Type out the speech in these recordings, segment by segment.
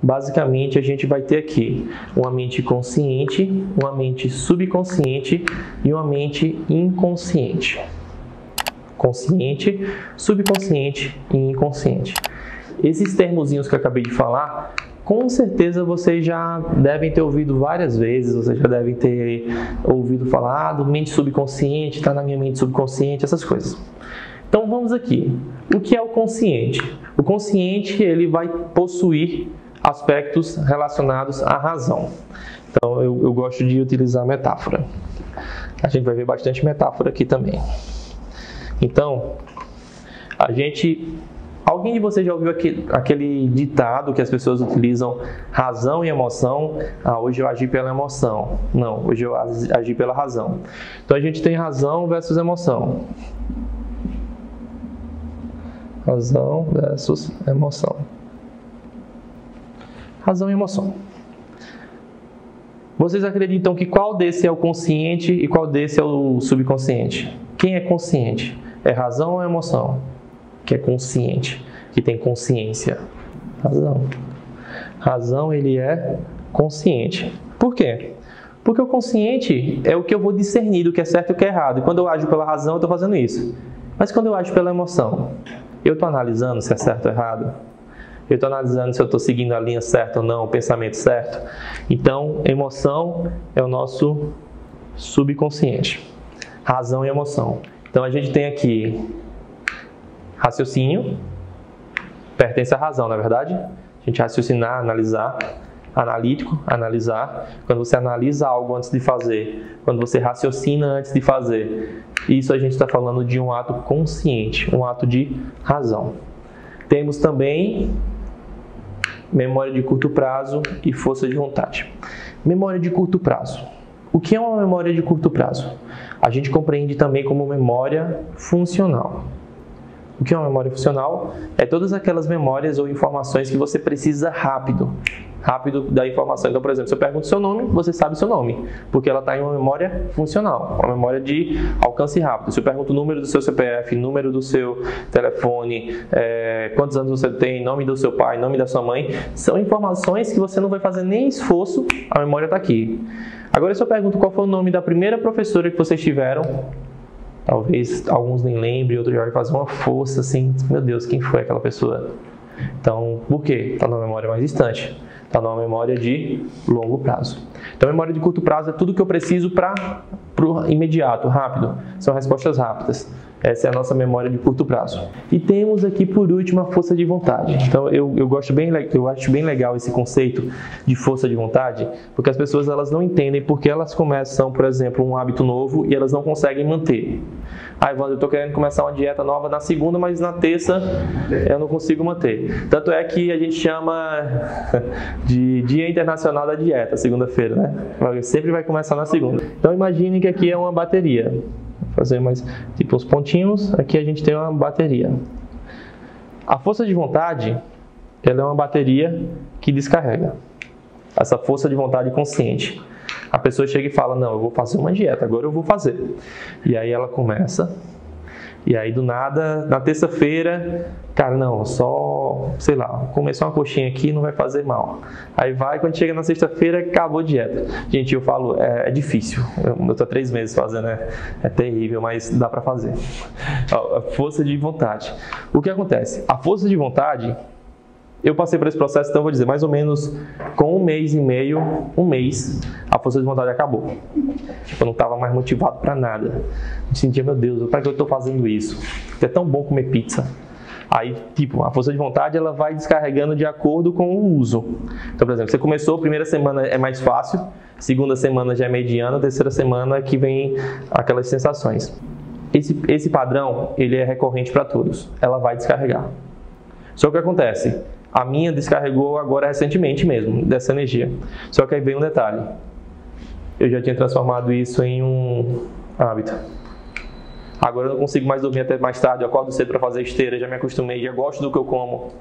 basicamente a gente vai ter aqui uma mente consciente, uma mente subconsciente e uma mente inconsciente. Consciente, subconsciente e inconsciente. Esses termozinhos que eu acabei de falar, com certeza vocês já devem ter ouvido várias vezes, vocês já devem ter ouvido falar do mente subconsciente, está na minha mente subconsciente, essas coisas. Então vamos aqui. O que é o consciente? O consciente ele vai possuir aspectos relacionados à razão. Então eu gosto de utilizar metáfora. A gente vai ver bastante metáfora aqui também. Então, alguém de vocês já ouviu aquele ditado que as pessoas utilizam, razão e emoção? Hoje eu agi pela emoção. Não, hoje eu agi pela razão. Então a gente tem razão versus emoção. Razão versus emoção. Razão e emoção. Vocês acreditam que qual desse é o consciente e qual desse é o subconsciente? Quem é consciente? É razão ou emoção? Que é consciente, que tem consciência. Razão. Razão, ele é consciente. Por quê? Porque o consciente é o que eu vou discernir do que é certo e o que é errado. E quando eu ajo pela razão, eu estou fazendo isso. Mas quando eu ajo pela emoção, eu estou analisando se é certo ou errado? Eu estou analisando se eu estou seguindo a linha certa ou não, o pensamento certo? Então, emoção é o nosso subconsciente. Razão e emoção. Então, a gente tem aqui raciocínio, pertence à razão, não é verdade? A gente raciocinar, analisar, analítico, analisar. Quando você analisa algo antes de fazer, quando você raciocina antes de fazer, isso a gente está falando de um ato consciente, um ato de razão. Temos também memória de curto prazo e força de vontade. Memória de curto prazo. O que é uma memória de curto prazo? A gente compreende também como memória funcional. O que é uma memória funcional? É todas aquelas memórias ou informações que você precisa rápido da informação. Então, por exemplo, se eu pergunto seu nome, você sabe seu nome, porque ela está em uma memória funcional, uma memória de alcance rápido. Se eu pergunto o número do seu CPF, número do seu telefone, quantos anos você tem, nome do seu pai, nome da sua mãe, são informações que você não vai fazer nem esforço, a memória está aqui. Agora, se eu pergunto qual foi o nome da primeira professora que vocês tiveram, talvez alguns nem lembrem, outros já vai fazer uma força assim, meu Deus, quem foi aquela pessoa? Então, por quê? Está numa memória mais distante, está numa memória de longo prazo. Então, memória de curto prazo é tudo que eu preciso para o imediato, rápido, são respostas rápidas. Essa é a nossa memória de curto prazo. E temos aqui, por último, a força de vontade. Então, eu acho bem legal esse conceito de força de vontade, porque as pessoas elas não entendem porque elas começam, por exemplo, um hábito novo e elas não conseguem manter. Evandro, eu estou querendo começar uma dieta nova na segunda, mas na terça eu não consigo manter. Tanto é que a gente chama de Dia Internacional da Dieta, segunda-feira, né? Sempre vai começar na segunda. Então, imagine que aqui é uma bateria. Vou fazer mais tipo uns pontinhos, aqui a gente tem uma bateria. A força de vontade, ela é uma bateria que descarrega. Essa força de vontade consciente. A pessoa chega e fala, não, eu vou fazer uma dieta, agora eu vou fazer. E aí ela começa, e aí do nada, na terça-feira, cara, não, só, sei lá, comer só uma coxinha aqui não vai fazer mal. Aí vai, quando chega na sexta-feira, acabou a dieta. Gente, eu falo, é difícil. Eu tô há 3 meses fazendo, é terrível, mas dá pra fazer. A força de vontade. O que acontece? A força de vontade, eu passei por esse processo, então eu vou dizer, mais ou menos com 1 mês e meio, a força de vontade acabou. Eu não estava mais motivado para nada. Eu sentia, meu Deus, para que eu estou fazendo isso? É tão bom comer pizza. Aí, tipo, a força de vontade, ela vai descarregando de acordo com o uso. Então, por exemplo, você começou, a primeira semana é mais fácil, segunda semana já é mediana, terceira semana é que vem aquelas sensações. Esse padrão, ele é recorrente para todos. Ela vai descarregar. Só que o que acontece? A minha descarregou agora recentemente mesmo, dessa energia. Só que aí vem um detalhe. Eu já tinha transformado isso em um hábito. Agora eu não consigo mais dormir até mais tarde, eu acordo cedo para fazer esteira, já me acostumei, já gosto do que eu como.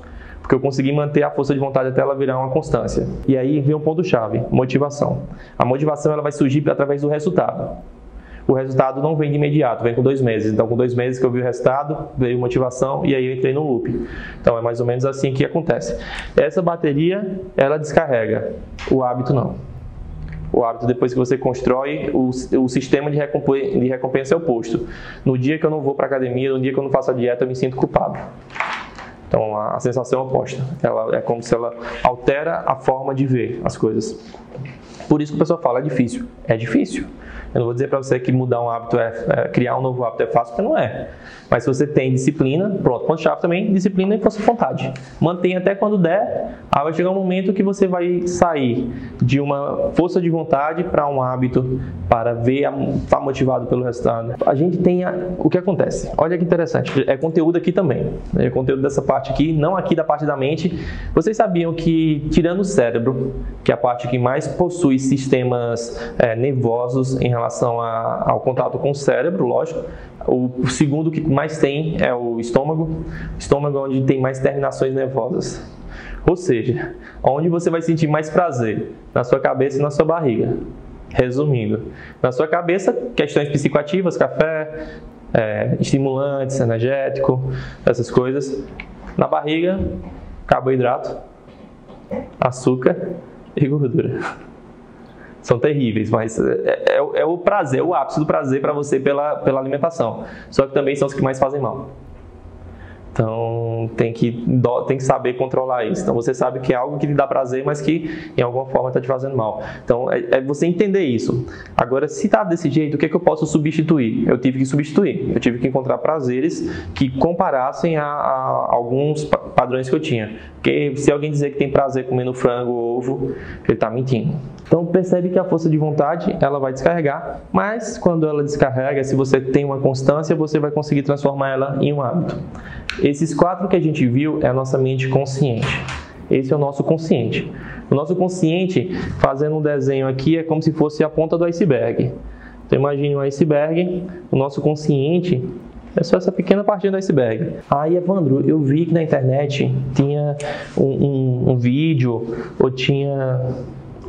Porque eu consegui manter a força de vontade até ela virar uma constância. E aí vem um ponto-chave, motivação. A motivação ela vai surgir através do resultado. o resultado não vem de imediato, vem com 2 meses. Então, com 2 meses que eu vi o resultado, veio motivação e aí eu entrei no loop. Então, é mais ou menos assim que acontece. Essa bateria, ela descarrega, o hábito não. O hábito, depois que você constrói, o sistema de recompensa é oposto. No dia que eu não vou para a academia, no dia que eu não faço a dieta, eu me sinto culpado. Então, a sensação é oposta. Ela é como se ela altera a forma de ver as coisas. Por isso que o pessoal fala, é difícil. É difícil. Eu não vou dizer para você que mudar um hábito, criar um novo hábito é fácil, porque não é. Mas se você tem disciplina, pronto, ponto-chave também, disciplina e força de vontade. Mantenha até quando der, aí vai chegar um momento que você vai sair de uma força de vontade para um hábito, para estar motivado pelo resultado. A gente tem o que acontece. Olha que interessante, é conteúdo aqui também. É conteúdo dessa parte aqui, não aqui da parte da mente. Vocês sabiam que, tirando o cérebro, que é a parte que mais possui sistemas nervosos em relação ao contato com o cérebro, lógico, o segundo que mais tem é o estômago. O estômago é onde tem mais terminações nervosas. Ou seja, onde você vai sentir mais prazer? Na sua cabeça e na sua barriga. Resumindo, na sua cabeça, questões psicoativas, café, estimulantes, energético, essas coisas. Na barriga, carboidrato, açúcar e gordura. São terríveis, mas é o prazer, é o ápice do prazer para você pela alimentação. Só que também são os que mais fazem mal. Então, tem que saber controlar isso. Então, você sabe que é algo que lhe dá prazer, mas que, em alguma forma, está te fazendo mal. Então, é você entender isso. Agora, se está desse jeito, o que é que eu posso substituir? Eu tive que substituir. Eu tive que encontrar prazeres que comparassem a alguns padrões que eu tinha. Porque se alguém dizer que tem prazer comendo frango ou ovo, ele está mentindo. Então, percebe que a força de vontade, ela vai descarregar, mas quando ela descarrega, se você tem uma constância, você vai conseguir transformar ela em um hábito. Esses 4 que a gente viu é a nossa mente consciente. Esse é o nosso consciente. O nosso consciente, fazendo um desenho aqui, é como se fosse a ponta do iceberg. Então, imagine um iceberg, o nosso consciente é só essa pequena partinha do iceberg. Aí, Evandro, eu vi que na internet tinha um vídeo ou tinha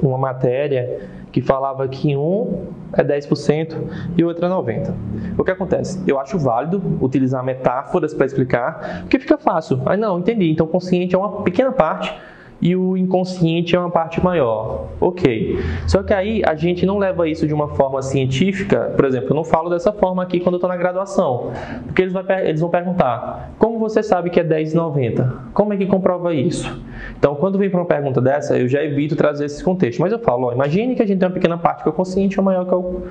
uma matéria que falava que um é 10% e o outro é 90%. O que acontece? Eu acho válido utilizar metáforas para explicar, porque fica fácil. Aí não, entendi. Então, o consciente é uma pequena parte e o inconsciente é uma parte maior. Ok. Só que aí a gente não leva isso de uma forma científica. Por exemplo, eu não falo dessa forma aqui quando eu estou na graduação. Porque eles vão perguntar, como você sabe que é 10 e 90? Como é que comprova isso? Então, quando vem para uma pergunta dessa, eu já evito trazer esse contexto. Mas eu falo, imagine que a gente tem uma pequena parte que é o consciente é maior que o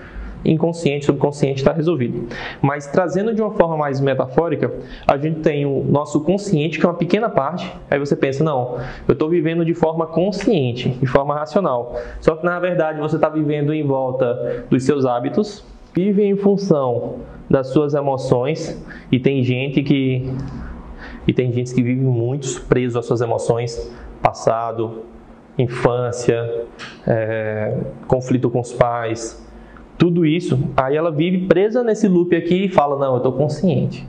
inconsciente, subconsciente, está resolvido. Mas trazendo de uma forma mais metafórica, a gente tem o nosso consciente, que é uma pequena parte. Aí você pensa, não, eu estou vivendo de forma consciente, de forma racional. Só que na verdade você está vivendo em volta dos seus hábitos, vive em função das suas emoções, e tem gente que vive muito preso às suas emoções, passado, infância, conflito com os pais. Tudo isso, aí ela vive presa nesse loop aqui e fala, não, eu estou consciente.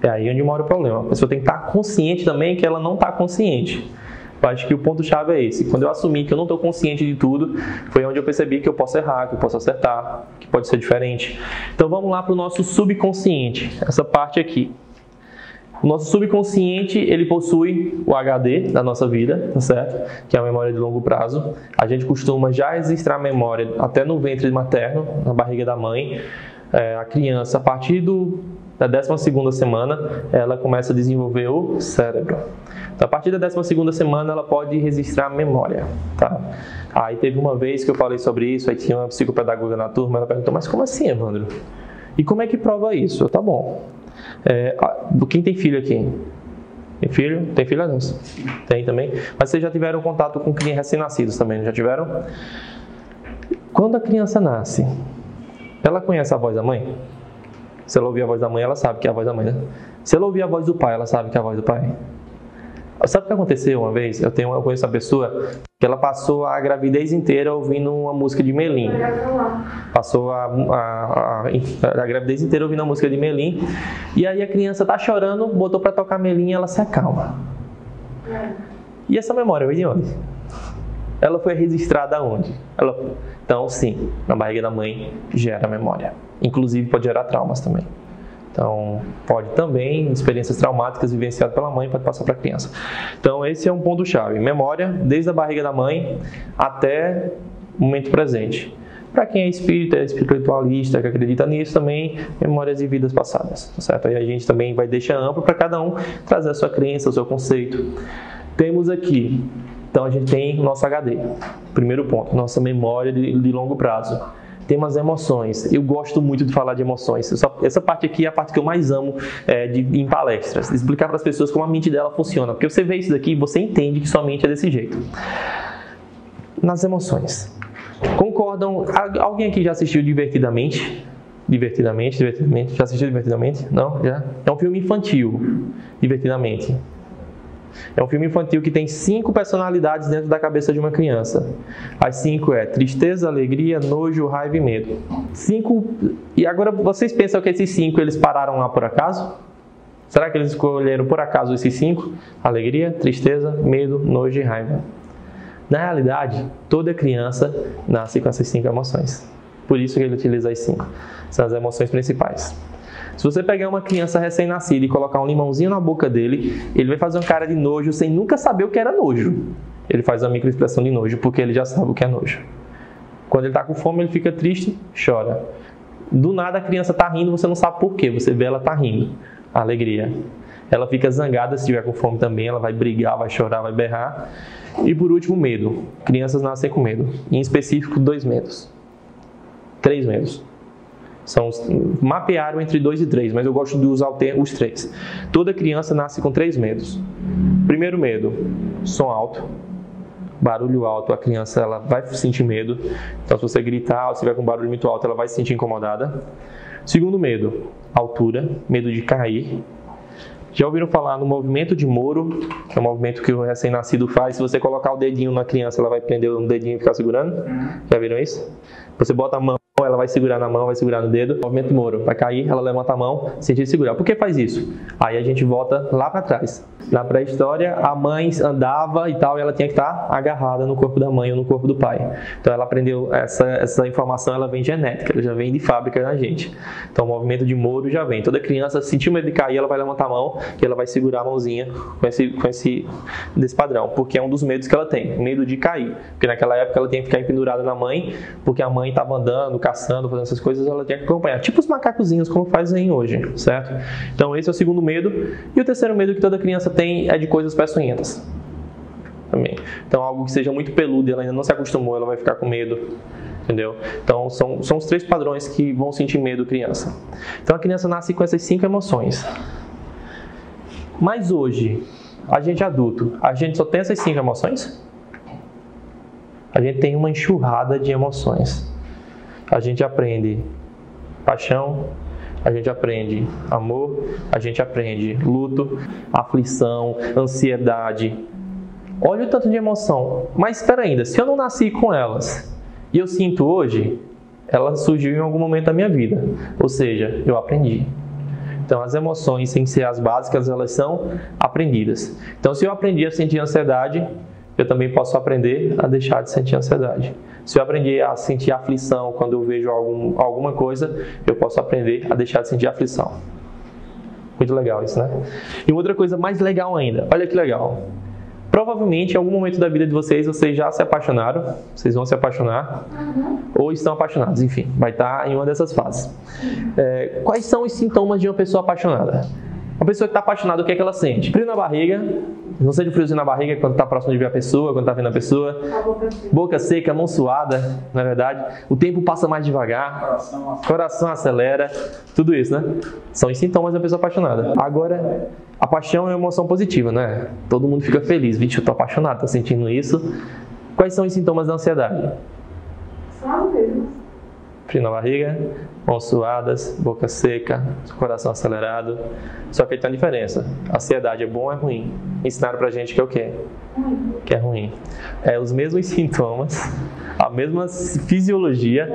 É aí onde mora o problema. A pessoa tem que estar consciente também que ela não está consciente. Eu acho que o ponto-chave é esse. Quando eu assumi que eu não estou consciente de tudo, foi onde eu percebi que eu posso errar, que eu posso acertar, que pode ser diferente. Então vamos lá para o nosso subconsciente, essa parte aqui. O nosso subconsciente, ele possui o HD da nossa vida, tá certo? Que é a memória de longo prazo. A gente costuma já registrar a memória até no ventre materno, na barriga da mãe. A criança, a partir da 12ª semana, ela começa a desenvolver o cérebro. Então, a partir da 12ª semana, ela pode registrar a memória, tá? Aí teve uma vez que eu falei sobre isso, aí tinha uma psicopedagoga na turma, ela perguntou, mas como assim, Evandro? E como é que prova isso? Tá bom. Quem tem filho aqui? Tem filho? Tem filha, não? Tem também? Mas vocês já tiveram contato com crianças recém-nascidos também, não já tiveram? Quando a criança nasce, ela conhece a voz da mãe? Se ela ouvir a voz da mãe, ela sabe que é a voz da mãe, né? Se ela ouvir a voz do pai, ela sabe que é a voz do pai. Sabe o que aconteceu uma vez? Eu conheço uma pessoa que ela passou a gravidez inteira ouvindo uma música de Melim. Passou a gravidez inteira ouvindo a música de Melim. E aí a criança tá chorando, botou para tocar Melim e ela se acalma. E essa memória veio de onde? Ela foi registrada onde? Então, sim, na barriga da mãe gera memória. Inclusive, pode gerar traumas também. Então, pode também, experiências traumáticas vivenciadas pela mãe, pode passar para a criança. Então, esse é um ponto-chave. Memória, desde a barriga da mãe até o momento presente. Para quem é espiritualista, que acredita nisso, também memórias de vidas passadas, tá certo? Aí a gente também vai deixar amplo para cada um trazer a sua crença, o seu conceito. Temos aqui, então a gente tem o nosso HD. Primeiro ponto, nossa memória de longo prazo. Temos as emoções. Eu gosto muito de falar de emoções. Essa parte aqui é a parte que eu mais amo em palestras. Explicar para as pessoas como a mente dela funciona. Porque você vê isso daqui, você entende que sua mente é desse jeito. Nas emoções. Concordam? Alguém aqui já assistiu Divertidamente? Divertidamente? Já assistiu Divertidamente? Não? Já? É um filme infantil. Divertidamente. É um filme infantil que tem 5 personalidades dentro da cabeça de uma criança. As 5 é tristeza, alegria, nojo, raiva e medo. 5. E agora vocês pensam que esses 5 eles pararam lá por acaso? Será que eles escolheram por acaso esses 5? Alegria, tristeza, medo, nojo e raiva. Na realidade, toda criança nasce com essas 5 emoções. Por isso que ele utiliza as 5. São as emoções principais. Se você pegar uma criança recém-nascida e colocar um limãozinho na boca dele, ele vai fazer uma cara de nojo sem nunca saber o que era nojo. Ele faz uma microexpressão de nojo, porque ele já sabe o que é nojo. Quando ele está com fome, ele fica triste, chora. Do nada a criança está rindo, você não sabe por quê. Você vê ela está rindo. Alegria. Ela fica zangada se estiver com fome também, ela vai brigar, vai chorar, vai berrar. E por último, medo. Crianças nascem com medo. Em específico, 2 medos. 3 medos. Mapearam entre 2 e 3, mas eu gosto de usar os 3. Toda criança nasce com 3 medos. Primeiro medo, som alto. Barulho alto, a criança ela vai sentir medo. Então, se você gritar ou se tiver com barulho muito alto, ela vai se sentir incomodada. Segundo medo, altura, medo de cair. Já ouviram falar no movimento de Moro, que é um movimento que o recém-nascido faz? Se você colocar o dedinho na criança, ela vai prender um dedinho e ficar segurando? Já viram isso? Você bota a mão, ela vai segurar na mão, vai segurar no dedo. Movimento de Moro, vai cair, ela levanta a mão, sentir segurar. Por que faz isso? Aí a gente volta lá para trás. Na pré-história, a mãe andava e tal, e ela tinha que estar agarrada no corpo da mãe ou no corpo do pai. Então ela aprendeu essa informação, ela vem genética, ela já vem de fábrica na gente. Então o movimento de Moro já vem. Toda criança sentiu medo de cair, ela vai levantar a mão e ela vai segurar a mãozinha desse padrão, porque é um dos medos que ela tem, medo de cair. Porque naquela época ela tinha que ficar pendurada na mãe, porque a mãe estava andando, caçando, fazendo essas coisas, ela tinha que acompanhar. Tipo os macacozinhos, como fazem hoje, certo? Então esse é o segundo medo. E o terceiro medo que toda criança tem é de coisas peçonhentas. Também. Então algo que seja muito peludo, ela ainda não se acostumou, ela vai ficar com medo. Entendeu? Então são os 3 padrões que vão sentir medo criança. Então a criança nasce com essas 5 emoções. Mas hoje, a gente adulto, a gente só tem essas 5 emoções? A gente tem uma enxurrada de emoções. A gente aprende paixão, a gente aprende amor, a gente aprende luto, aflição, ansiedade. Olha o tanto de emoção. Mas espera ainda, se eu não nasci com elas e eu sinto hoje, ela surgiu em algum momento da minha vida. Ou seja, eu aprendi. Então, as emoções, sem ser as básicas, elas são aprendidas. Então, se eu aprendi a sentir ansiedade, eu também posso aprender a deixar de sentir ansiedade. Se eu aprendi a sentir aflição quando eu vejo alguma coisa, eu posso aprender a deixar de sentir aflição. Muito legal isso, né? E outra coisa mais legal ainda, olha que legal. Provavelmente, em algum momento da vida de vocês já se apaixonaram, vocês vão se apaixonar, ou estão apaixonados, enfim, vai estar em uma dessas fases. Quais são os sintomas de uma pessoa apaixonada? Uma pessoa que está apaixonada, o que é que ela sente? Frio na barriga, não sei de friozinho na barriga quando está próximo de ver a pessoa, quando está vendo a pessoa. Boca seca, mão suada, na verdade. O tempo passa mais devagar, coração acelera, tudo isso, né? São os sintomas da pessoa apaixonada. Agora, a paixão é uma emoção positiva, né? Todo mundo fica feliz, vixe, eu estou apaixonado, estou sentindo isso. Quais são os sintomas da ansiedade? Frio na barriga, mãos suadas, boca seca, coração acelerado. Só que aí tem uma diferença. A ansiedade é bom ou é ruim? Ensinaram pra gente que é o quê? Que é ruim. É os mesmos sintomas, a mesma fisiologia,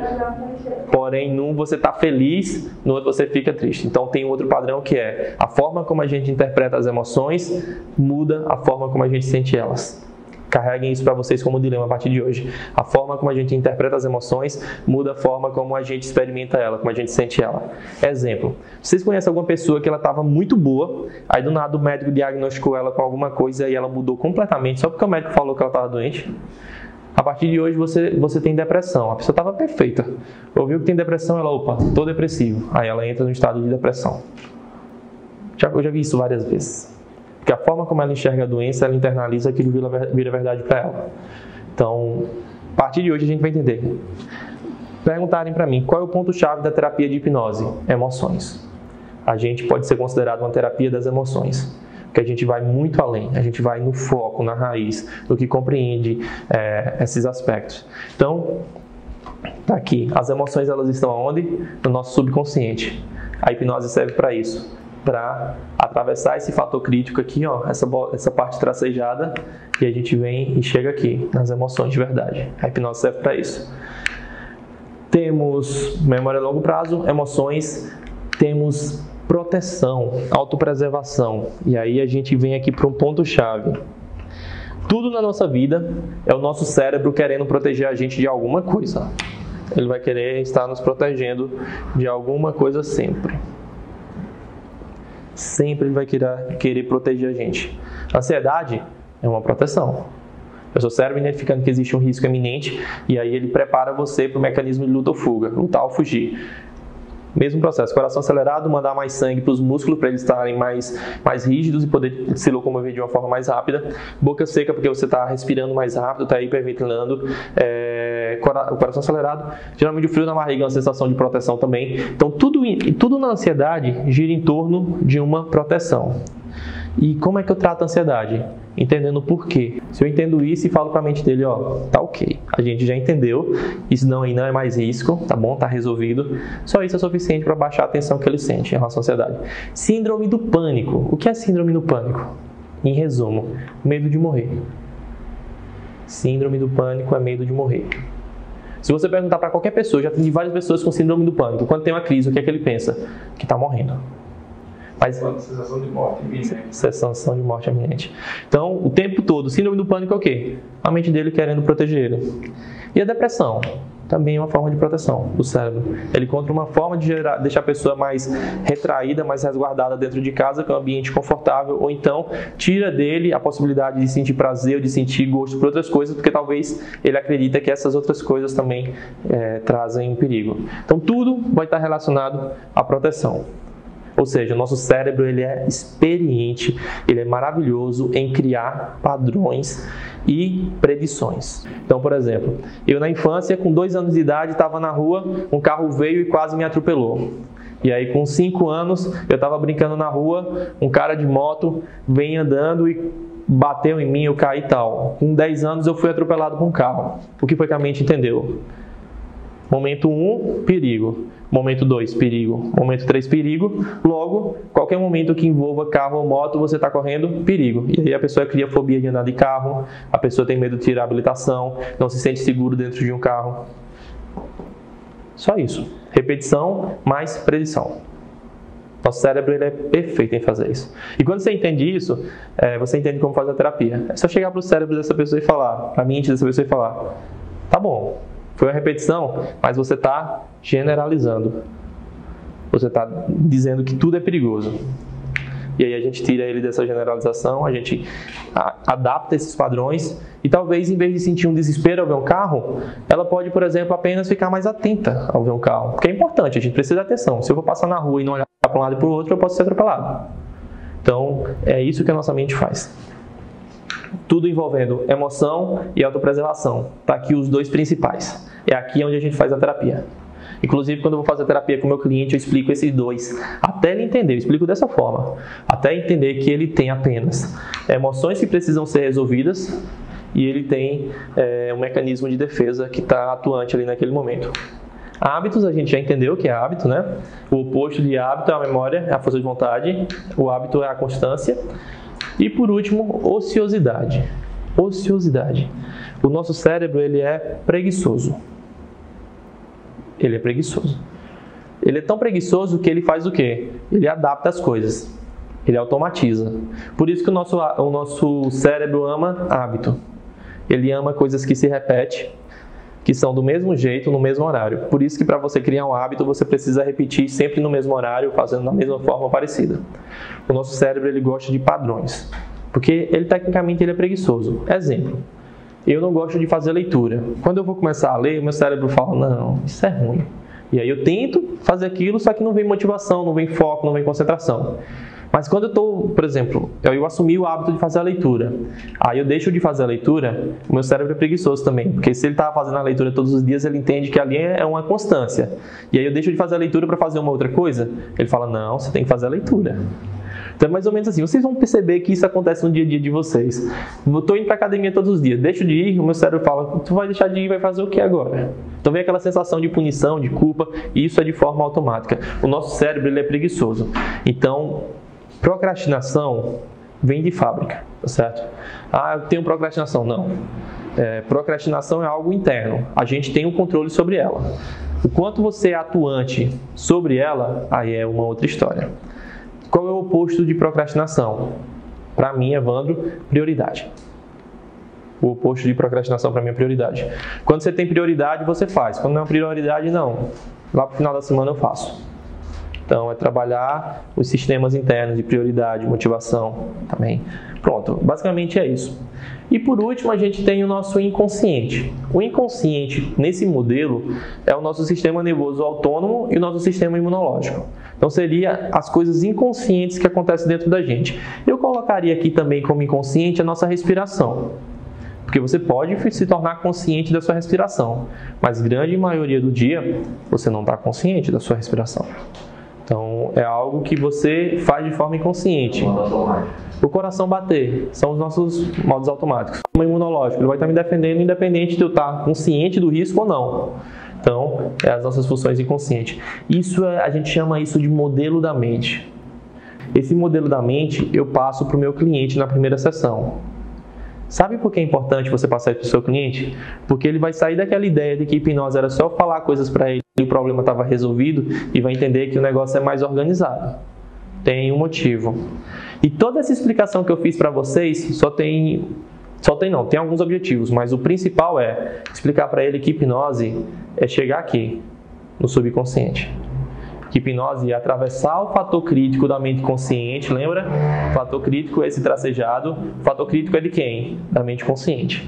porém num você está feliz, no outro você fica triste. Então tem outro padrão que é a forma como a gente interpreta as emoções muda a forma como a gente sente elas. Carreguem isso para vocês como dilema a partir de hoje. A forma como a gente interpreta as emoções muda a forma como a gente experimenta ela, como a gente sente ela. Exemplo, vocês conhecem alguma pessoa que ela estava muito boa, aí do nada o médico diagnosticou ela com alguma coisa e ela mudou completamente, só porque o médico falou que ela estava doente? A partir de hoje você tem depressão. A pessoa estava perfeita. Ouviu que tem depressão, ela, opa, estou depressivo. Aí ela entra no estado de depressão. Eu já vi isso várias vezes. Porque a forma como ela enxerga a doença, ela internaliza aquilo vira verdade para ela. Então, a partir de hoje a gente vai entender. Perguntarem para mim, qual é o ponto-chave da terapia de hipnose? Emoções. A gente pode ser considerado uma terapia das emoções. Porque a gente vai muito além, a gente vai no foco, na raiz, no que compreende esses aspectos. Então, tá aqui, as emoções elas estão onde? No nosso subconsciente. A hipnose serve para isso. Para atravessar esse fator crítico aqui, ó, essa parte tracejada, e a gente vem e chega aqui, nas emoções de verdade. A hipnose serve para isso. Temos memória a longo prazo, emoções, temos proteção, autopreservação. E aí a gente vem aqui para um ponto-chave. Tudo na nossa vida é o nosso cérebro querendo proteger a gente de alguma coisa. Ele vai querer estar nos protegendo de alguma coisa sempre. Sempre ele vai querer proteger a gente. A ansiedade é uma proteção. É o seu cérebro identificando que existe um risco iminente e aí ele prepara você para o mecanismo de luta ou fuga, lutar ou fugir. Mesmo processo, coração acelerado, mandar mais sangue para os músculos para eles estarem mais rígidos e poder se locomover de uma forma mais rápida. Boca seca porque você está respirando mais rápido, está hiperventilando. O coração acelerado, geralmente o frio na barriga é uma sensação de proteção também. Então tudo na ansiedade gira em torno de uma proteção. E como é que eu trato a ansiedade? Entendendo o porquê. Se eu entendo isso e falo para a mente dele, ó, tá ok, a gente já entendeu, isso não é mais risco, tá bom, tá resolvido. Só isso é suficiente para baixar a tensão que ele sente em relação à ansiedade. Síndrome do pânico. O que é síndrome do pânico? Em resumo, medo de morrer. Síndrome do pânico é medo de morrer. Se você perguntar para qualquer pessoa, já tem várias pessoas com síndrome do pânico, quando tem uma crise, o que é que ele pensa? Que está morrendo. Mas, sensação de morte iminente. Sensação de morte iminente. Então, o tempo todo, síndrome do pânico é o quê? A mente dele querendo proteger ele. E a depressão? Também é uma forma de proteção do cérebro. Ele encontra uma forma de deixar a pessoa mais retraída, mais resguardada dentro de casa, que é um ambiente confortável, ou então tira dele a possibilidade de sentir prazer ou de sentir gosto por outras coisas, porque talvez ele acredita que essas outras coisas também trazem perigo. Então, tudo vai estar relacionado à proteção. Ou seja, o nosso cérebro ele é experiente, ele é maravilhoso em criar padrões e predições. Então, por exemplo, eu na infância, com 2 anos de idade, estava na rua, um carro veio e quase me atropelou. E aí, com 5 anos, eu estava brincando na rua, um cara de moto vem andando e bateu em mim, eu caí e tal. Com 10 anos, eu fui atropelado por um carro. O que foi que a mente entendeu? Momento 1, perigo. Momento 2, perigo. Momento 3, perigo. Logo, qualquer momento que envolva carro ou moto, você está correndo perigo. E aí a pessoa cria fobia de andar de carro, a pessoa tem medo de tirar a habilitação, não se sente seguro dentro de um carro. Só isso. Repetição mais predição. Nosso cérebro ele é perfeito em fazer isso. E quando você entende isso, você entende como fazer a terapia. É só chegar para o cérebro dessa pessoa e falar, para a mente dessa pessoa e falar, tá bom, foi uma repetição, mas você está generalizando. Você está dizendo que tudo é perigoso. E aí a gente tira ele dessa generalização, a gente adapta esses padrões e talvez em vez de sentir um desespero ao ver um carro, ela pode, por exemplo, apenas ficar mais atenta ao ver um carro. Porque é importante, a gente precisa de atenção. Se eu vou passar na rua e não olhar para um lado e para o outro, eu posso ser atropelado. Então, é isso que a nossa mente faz. Tudo envolvendo emoção e autopreservação. Está aqui os 2 principais. É aqui onde a gente faz a terapia. Inclusive, quando eu vou fazer a terapia com o meu cliente, eu explico esses 2. Até ele entender, eu explico dessa forma. Até entender que ele tem apenas emoções que precisam ser resolvidas e ele tem um mecanismo de defesa que está atuante ali naquele momento. Hábitos, a gente já entendeu que é hábito, né? O oposto de hábito é a memória, é a força de vontade. O hábito é a constância. E por último, ociosidade. Ociosidade. O nosso cérebro ele é preguiçoso. Ele é preguiçoso. Ele é tão preguiçoso que ele faz o quê? Ele adapta as coisas. Ele automatiza. Por isso que o nosso cérebro ama hábito. ele ama coisas que se repetem, que são do mesmo jeito, no mesmo horário. Por isso que para você criar um hábito, você precisa repetir sempre no mesmo horário, fazendo da mesma forma parecida. O nosso cérebro, ele gosta de padrões, porque ele tecnicamente ele é preguiçoso. Exemplo, eu não gosto de fazer leitura. Quando eu vou começar a ler, o meu cérebro fala, não, isso é ruim. E aí eu tento fazer aquilo, só que não vem motivação, não vem foco, não vem concentração. Mas quando eu estou, por exemplo, eu assumi o hábito de fazer a leitura, aí eu deixo de fazer a leitura, o meu cérebro é preguiçoso também, porque se ele está fazendo a leitura todos os dias, ele entende que ali é uma constância. E aí eu deixo de fazer a leitura para fazer uma outra coisa, ele fala, não, você tem que fazer a leitura. Então é mais ou menos assim, vocês vão perceber que isso acontece no dia a dia de vocês. Eu estou indo para a academia todos os dias, deixo de ir, o meu cérebro fala, tu vai deixar de ir, vai fazer o que agora? Então vem aquela sensação de punição, de culpa, e isso é de forma automática. O nosso cérebro ele é preguiçoso. Então, procrastinação vem de fábrica, tá certo? Ah, eu tenho procrastinação. Não. Procrastinação é algo interno. A gente tem o controle sobre ela. O quanto você é atuante sobre ela, aí é uma outra história. Qual é o oposto de procrastinação? Para mim, Evandro, prioridade. O oposto de procrastinação para mim é prioridade. Quando você tem prioridade, você faz. Quando não é prioridade, não. Lá para o final da semana eu faço. Então, é trabalhar os sistemas internos de prioridade, motivação também. Pronto, basicamente é isso. E por último, a gente tem o nosso inconsciente. O inconsciente, nesse modelo, é o nosso sistema nervoso autônomo e o nosso sistema imunológico. Então, seria as coisas inconscientes que acontecem dentro da gente. Eu colocaria aqui também como inconsciente a nossa respiração. Porque você pode se tornar consciente da sua respiração, mas grande maioria do dia, você não está consciente da sua respiração. Então, é algo que você faz de forma inconsciente. O coração bater são os nossos modos automáticos. O imunológico, ele vai estar me defendendo independente de eu estar consciente do risco ou não. Então, é as nossas funções inconscientes. A gente chama isso de modelo da mente. Esse modelo da mente eu passo para o meu cliente na primeira sessão. Sabe por que é importante você passar isso para o seu cliente? Porque ele vai sair daquela ideia de que hipnose era só falar coisas para ele e o problema estava resolvido e vai entender que o negócio é mais organizado. Tem um motivo. E toda essa explicação que eu fiz para vocês tem alguns objetivos, mas o principal é explicar para ele que hipnose é chegar aqui, no subconsciente. Que hipnose é atravessar o fator crítico da mente consciente, lembra? O fator crítico é esse tracejado. O fator crítico é de quem? Da mente consciente.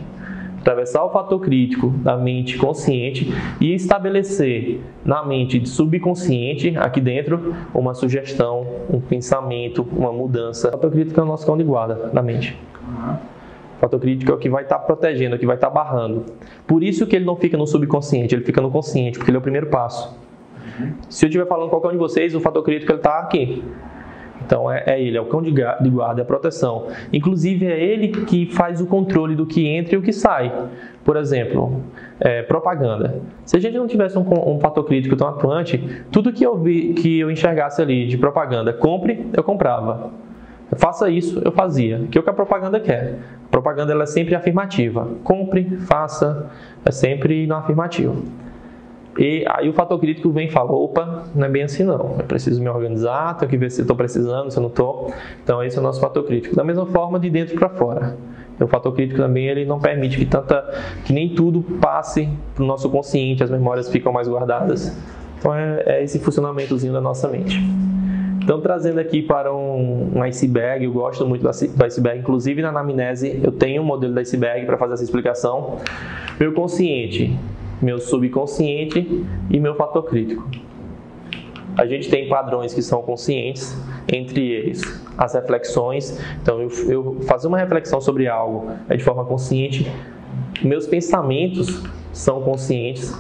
Atravessar o fator crítico da mente consciente e estabelecer na mente subconsciente, aqui dentro, uma sugestão, um pensamento, uma mudança. O fator crítico é o nosso cão de guarda da mente. O fator crítico é o que vai estar protegendo, é o que vai estar barrando. Por isso que ele não fica no subconsciente, ele fica no consciente, porque ele é o primeiro passo. Se eu estiver falando com qualquer um de vocês, o fator crítico está aqui. Então ele, é o cão de guarda, é a proteção. Inclusive é ele que faz o controle do que entra e o que sai. Por exemplo, propaganda. Se a gente não tivesse um fator crítico tão atuante, tudo que eu enxergasse ali de propaganda, compre, eu comprava. Faça isso, eu fazia. O que a propaganda quer? A propaganda ela é sempre afirmativa. Compre, faça, é sempre no afirmativo. E aí o fator crítico vem e fala, opa, não é bem assim não, eu preciso me organizar, tenho que ver se estou precisando, se eu não estou. Então esse é o nosso fator crítico. Da mesma forma, de dentro para fora. O fator crítico também ele não permite que nem tudo passe para o nosso consciente, as memórias ficam mais guardadas. Então é esse funcionamentozinho da nossa mente. Então trazendo aqui para um iceberg, eu gosto muito do iceberg, inclusive na anamnese eu tenho um modelo do iceberg para fazer essa explicação. Meu consciente, meu subconsciente e meu fator crítico. A gente tem padrões que são conscientes, entre eles as reflexões. Então eu fazer uma reflexão sobre algo é de forma consciente. Meus pensamentos são conscientes.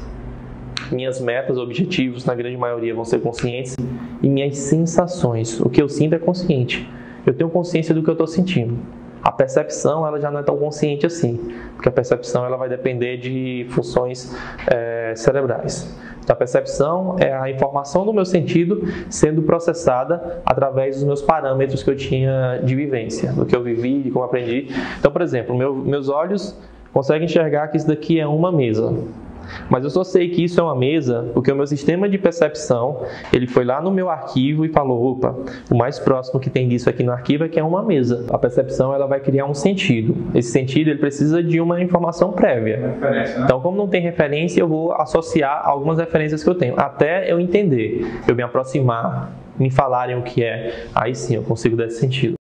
Minhas metas, objetivos, na grande maioria vão ser conscientes. E minhas sensações, o que eu sinto é consciente. Eu tenho consciência do que eu estou sentindo. A percepção ela já não é tão consciente assim, porque a percepção ela vai depender de funções cerebrais. Então, a percepção é a informação do meu sentido sendo processada através dos meus parâmetros que eu tinha de vivência, do que eu vivi, de como aprendi. Então, por exemplo, meus olhos conseguem enxergar que isso daqui é uma mesa. Mas eu só sei que isso é uma mesa porque o meu sistema de percepção, ele foi lá no meu arquivo e falou, opa, o mais próximo que tem disso aqui no arquivo é que é uma mesa. A percepção, ela vai criar um sentido. Esse sentido, ele precisa de uma informação prévia. Então, como não tem referência, eu vou associar algumas referências que eu tenho, até eu entender, eu me aproximar, me falarem o que é, aí sim eu consigo dar esse sentido.